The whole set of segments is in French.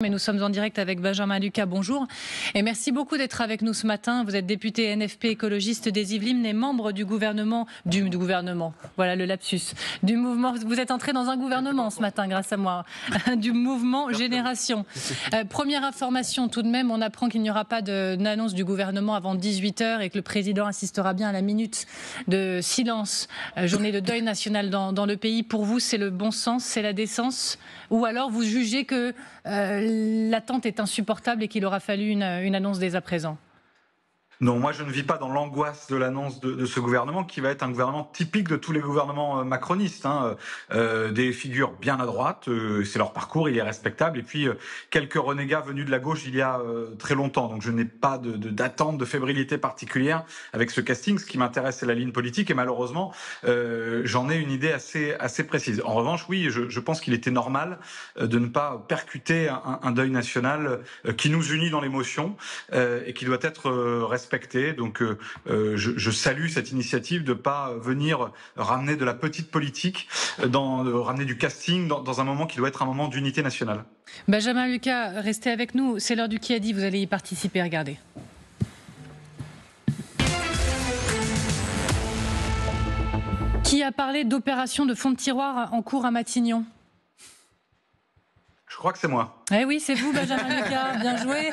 Mais nous sommes en direct avec Benjamin Lucas, bonjour. Et merci beaucoup d'être avec nous ce matin. Vous êtes député NFP écologiste des Yvelines et membre du gouvernement, voilà le lapsus, du mouvement. Vous êtes entré dans un gouvernement ce matin grâce à moi, du mouvement Génération. Première information tout de même, on apprend qu'il n'y aura pas d'annonce du gouvernement avant 18h et que le président assistera bien à la minute de silence, journée de deuil national dans le pays. Pour vous, c'est le bon sens, c'est la décence? Ou alors vous jugez que l'attente est insupportable et qu'il aura fallu une annonce dès à présent? Non, moi je ne vis pas dans l'angoisse de l'annonce de ce gouvernement qui va être un gouvernement typique de tous les gouvernements macronistes, des figures bien à droite, c'est leur parcours, il est respectable, et puis quelques renégats venus de la gauche il y a très longtemps. Donc je n'ai pas d'attente, de fébrilité particulière avec ce casting. Ce qui m'intéresse, c'est la ligne politique, et malheureusement j'en ai une idée assez précise. En revanche, oui, je pense qu'il était normal de ne pas percuter un deuil national qui nous unit dans l'émotion et qui doit être respecté. Donc je salue cette initiative de ne pas venir ramener de la petite politique, ramener du casting dans un moment qui doit être un moment d'unité nationale. Benjamin Lucas, restez avec nous. C'est l'heure du qui a dit, vous allez y participer, regardez. Qui a parlé d'opération de fond de tiroir en cours à Matignon? Je crois que c'est moi. Eh oui, c'est vous, Benjamin Lucas, bien joué.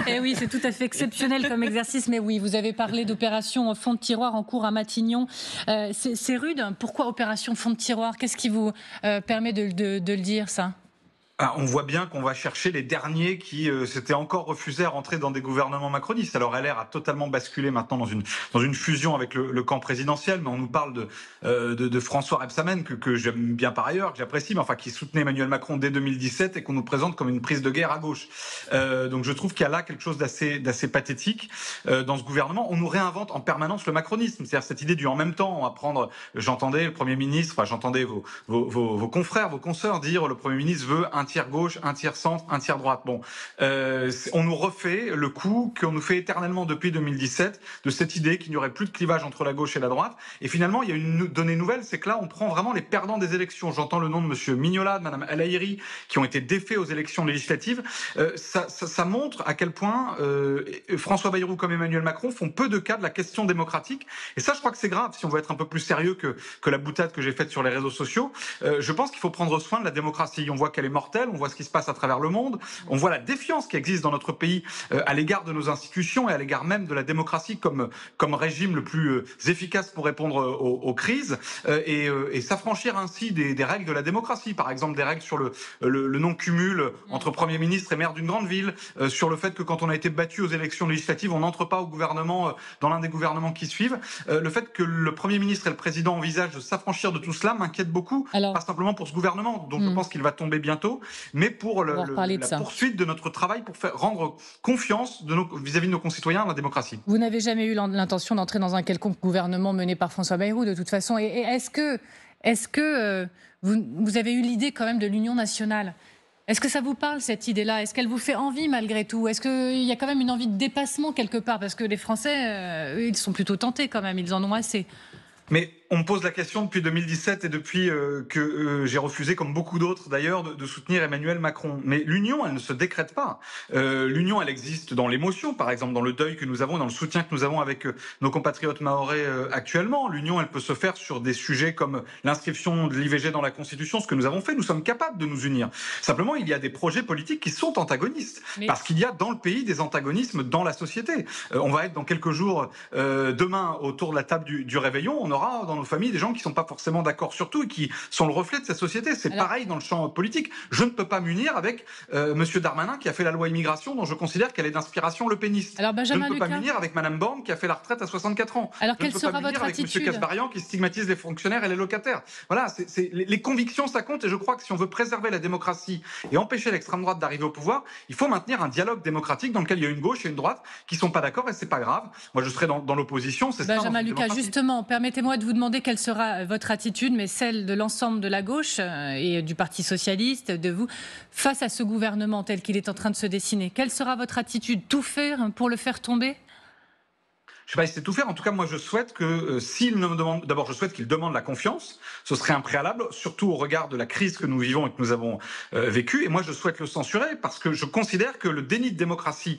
Eh oui, c'est tout à fait exceptionnel comme exercice, mais oui, vous avez parlé d'opération fond de tiroir en cours à Matignon. C'est rude. Pourquoi opération fond de tiroir? Qu'est-ce qui vous permet de le dire, ça? On voit bien qu'on va chercher les derniers qui s'étaient encore refusés à rentrer dans des gouvernements macronistes. Alors LR a totalement basculé maintenant dans une fusion avec le camp présidentiel, mais on nous parle de François Rebsamen, que j'aime bien par ailleurs, que j'apprécie, mais enfin qui soutenait Emmanuel Macron dès 2017 et qu'on nous présente comme une prise de guerre à gauche. Donc je trouve qu'il y a là quelque chose d'assez pathétique dans ce gouvernement. On nous réinvente en permanence le macronisme, c'est-à-dire cette idée du en même temps. On va prendre, j'entendais le Premier ministre, enfin j'entendais vos confrères, vos consoeurs dire le Premier ministre veut un tiers gauche, un tiers centre, un tiers droite. Bon, on nous refait le coup qu'on nous fait éternellement depuis 2017 de cette idée qu'il n'y aurait plus de clivage entre la gauche et la droite. Et finalement, il y a une donnée nouvelle, c'est que là, on prend vraiment les perdants des élections. J'entends le nom de monsieur Mignola, de madame El Haïry, qui ont été défaits aux élections législatives. Ça montre à quel point François Bayrou comme Emmanuel Macron font peu de cas de la question démocratique. Et ça, je crois que c'est grave si on veut être un peu plus sérieux que la boutade que j'ai faite sur les réseaux sociaux. Je pense qu'il faut prendre soin de la démocratie. On voit qu'elle est mortelle. On voit ce qui se passe à travers le monde, on voit la défiance qui existe dans notre pays à l'égard de nos institutions et à l'égard même de la démocratie comme régime le plus efficace pour répondre aux crises et s'affranchir ainsi des règles de la démocratie, par exemple des règles sur le non-cumul entre Premier ministre et maire d'une grande ville, sur le fait que quand on a été battu aux élections législatives, on n'entre pas au gouvernement dans l'un des gouvernements qui suivent. Le fait que le Premier ministre et le Président envisagent de s'affranchir de tout cela m'inquiète beaucoup, pas simplement pour ce gouvernement, dont je pense qu'il va tomber bientôt, mais pour la poursuite de notre travail pour rendre confiance vis-à-vis de nos concitoyens à la démocratie. Vous n'avez jamais eu l'intention d'entrer dans un quelconque gouvernement mené par François Bayrou, de toute façon. Et est-ce que vous avez eu l'idée quand même de l'union nationale? Est-ce que ça vous parle, cette idée-là? Est-ce qu'elle vous fait envie malgré tout? Est-ce qu'il y a quand même une envie de dépassement quelque part? Parce que les Français, eux, ils sont plutôt tentés quand même, ils en ont assez. Mais on me pose la question depuis 2017 et depuis que j'ai refusé, comme beaucoup d'autres d'ailleurs, de soutenir Emmanuel Macron. Mais l'union, elle ne se décrète pas. L'union, elle existe dans l'émotion, par exemple, dans le deuil que nous avons, dans le soutien que nous avons avec nos compatriotes mahorais actuellement. L'union, elle peut se faire sur des sujets comme l'inscription de l'IVG dans la Constitution, ce que nous avons fait. Nous sommes capables de nous unir. Simplement, il y a des projets politiques qui sont antagonistes. Parce qu'il y a dans le pays des antagonismes dans la société. On va être dans quelques jours, demain, autour de la table du réveillon. On aura dans nos familles des gens qui ne sont pas forcément d'accord sur tout et qui sont le reflet de cette société. C'est pareil dans le champ politique. Je ne peux pas m'unir avec monsieur Darmanin qui a fait la loi immigration dont je considère qu'elle est d'inspiration lepéniste. Alors, Benjamin je ne peux Lucas, pas m'unir avec madame Borne qui a fait la retraite à 64 ans. Alors, je ne peux pas m'unir avec monsieur Kasbarian qui stigmatise les fonctionnaires et les locataires. Voilà, les convictions, ça compte, et je crois que si on veut préserver la démocratie et empêcher l'extrême droite d'arriver au pouvoir, il faut maintenir un dialogue démocratique dans lequel il y a une gauche et une droite qui ne sont pas d'accord, et c'est pas grave. Moi, je serai dans l'opposition. Benjamin Lucas, justement, permettez-moi de vous demander quelle sera votre attitude, mais celle de l'ensemble de la gauche et du Parti socialiste, de vous, face à ce gouvernement tel qu'il est en train de se dessiner. Quelle sera votre attitude? Tout faire pour le faire tomber? Je ne sais pas si c'est tout faire. En tout cas, moi, je souhaite que s'il me demande, d'abord, je souhaite qu'il demande la confiance. Ce serait un préalable, surtout au regard de la crise que nous vivons et que nous avons vécue. Et moi, je souhaite le censurer parce que je considère que le déni de démocratie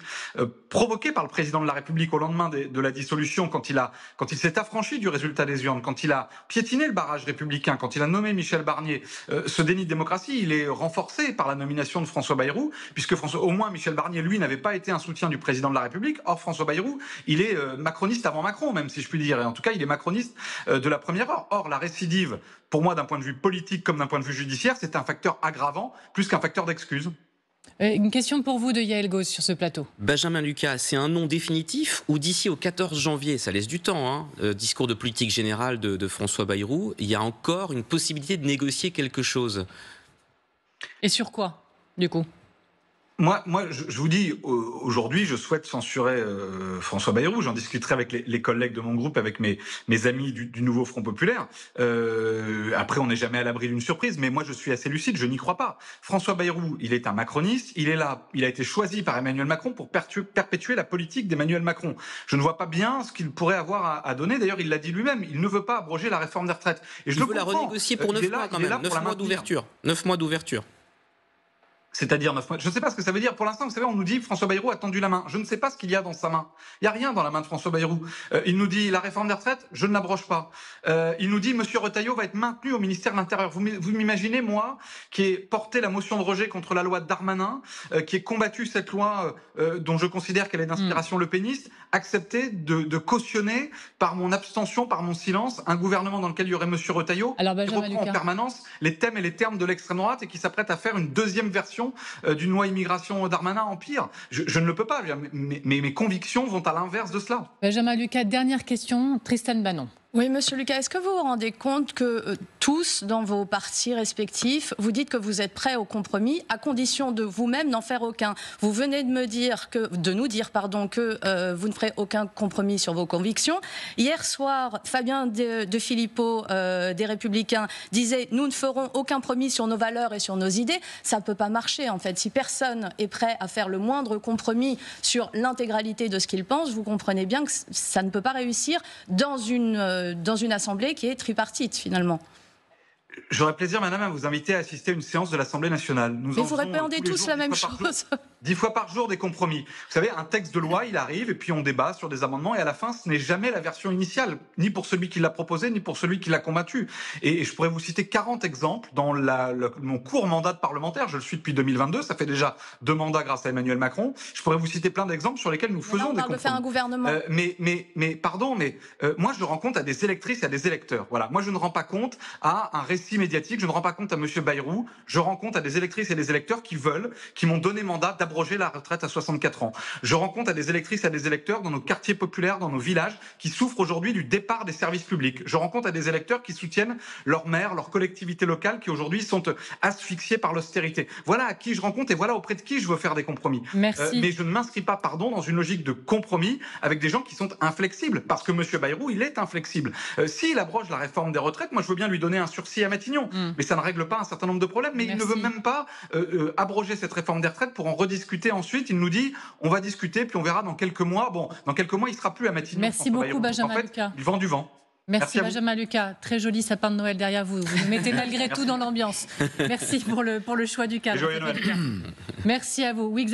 provoqué par le président de la République au lendemain de la dissolution, quand il s'est affranchi du résultat des urnes, quand il a piétiné le barrage républicain, quand il a nommé Michel Barnier, ce déni de démocratie, il est renforcé par la nomination de François Bayrou, puisque au moins Michel Barnier, lui, n'avait pas été un soutien du président de la République. Or, François Bayrou, il est macroniste avant Macron, même si je puis dire. Et en tout cas, il est macroniste de la première heure. Or, la récidive, pour moi, d'un point de vue politique comme d'un point de vue judiciaire, c'est un facteur aggravant plus qu'un facteur d'excuse. Une question pour vous de Yael Gauze sur ce plateau. Benjamin Lucas, c'est un non définitif ou d'ici au 14 janvier, ça laisse du temps, discours de politique générale de François Bayrou, il y a encore une possibilité de négocier quelque chose? Et sur quoi, du coup? Moi, je vous dis, aujourd'hui, je souhaite censurer François Bayrou. J'en discuterai avec les collègues de mon groupe, avec mes amis du Nouveau Front Populaire. Après, on n'est jamais à l'abri d'une surprise, mais moi, je suis assez lucide, je n'y crois pas. François Bayrou, il est un macroniste, il est là, il a été choisi par Emmanuel Macron pour perpétuer la politique d'Emmanuel Macron. Je ne vois pas bien ce qu'il pourrait avoir à donner. D'ailleurs, il l'a dit lui-même, il ne veut pas abroger la réforme des retraites. Et il veut la renégocier pour 9 mois quand même, 9 mois d'ouverture. 9 mois d'ouverture. C'est-à-dire 9 mois. Je ne sais pas ce que ça veut dire. Pour l'instant, vous savez, on nous dit François Bayrou a tendu la main. Je ne sais pas ce qu'il y a dans sa main. Il n'y a rien dans la main de François Bayrou. Il nous dit la réforme des retraites, je ne l'abroge pas. Il nous dit Monsieur Retailleau va être maintenu au ministère de l'Intérieur. Vous m'imaginez, moi, qui ai porté la motion de rejet contre la loi de Darmanin, qui ai combattu cette loi dont je considère qu'elle est d'inspiration lepéniste, accepter de cautionner par mon abstention, par mon silence, un gouvernement dans lequel il y aurait Monsieur Retailleau qui reprend en permanence les thèmes et les termes de l'extrême droite et qui s'apprête à faire une deuxième version d'une loi immigration Darmanin en pire. Je ne le peux pas. Mes convictions vont à l'inverse de cela. Benjamin Lucas, dernière question, Tristan Banon. Oui, Monsieur Lucas, est-ce que vous vous rendez compte que tous, dans vos partis respectifs, vous dites que vous êtes prêts au compromis, à condition de vous-même n'en faire aucun? Vous venez de nous dire que vous ne ferez aucun compromis sur vos convictions. Hier soir, Fabien de Filippo, des Républicains, disait « Nous ne ferons aucun compromis sur nos valeurs et sur nos idées ». Ça ne peut pas marcher, en fait. Si personne est prêt à faire le moindre compromis sur l'intégralité de ce qu'il pense, vous comprenez bien que ça ne peut pas réussir dans une assemblée qui est tripartite, finalement. J'aurais plaisir, madame, à vous inviter à assister à une séance de l'Assemblée nationale. Mais vous répondez tous la même chose. 10 fois par jour des compromis. Vous savez, un texte de loi, il arrive et puis on débat sur des amendements et à la fin, ce n'est jamais la version initiale, ni pour celui qui l'a proposé, ni pour celui qui l'a combattu. Et je pourrais vous citer 40 exemples dans mon court mandat de parlementaire. Je le suis depuis 2022, ça fait déjà 2 mandats grâce à Emmanuel Macron. Je pourrais vous citer plein d'exemples sur lesquels nous faisons des compromis. De faire un gouvernement. Moi, je rends compte à des électrices et à des électeurs. Voilà. Moi, je ne rends pas compte à un récit médiatique, je ne rends pas compte à Monsieur Bayrou, je rends compte à des électrices et des électeurs qui m'ont donné mandat d'abroger la retraite à 64 ans. Je rends compte à des électrices et à des électeurs dans nos quartiers populaires, dans nos villages, qui souffrent aujourd'hui du départ des services publics. Je rends compte à des électeurs qui soutiennent leurs maires, leurs collectivités locales, qui aujourd'hui sont asphyxiées par l'austérité. Voilà à qui je rends compte et voilà auprès de qui je veux faire des compromis. Merci. Mais je ne m'inscris pas, dans une logique de compromis avec des gens qui sont inflexibles, parce que Monsieur Bayrou, il est inflexible. S'il abroge la réforme des retraites, moi je veux bien lui donner un sursis à Matignon, mais ça ne règle pas un certain nombre de problèmes. Mais il ne veut même pas abroger cette réforme des retraites pour en rediscuter ensuite. Il nous dit on va discuter puis on verra dans quelques mois. Bon, dans quelques mois, il ne sera plus à Matignon. Merci beaucoup, Benjamin Lucas. Il vend du vent. Merci Benjamin Lucas. Très joli sapin de Noël derrière vous. Vous nous mettez malgré tout dans l'ambiance. Merci pour le choix du cadre. Joyeux Noël. Merci à vous. Oui,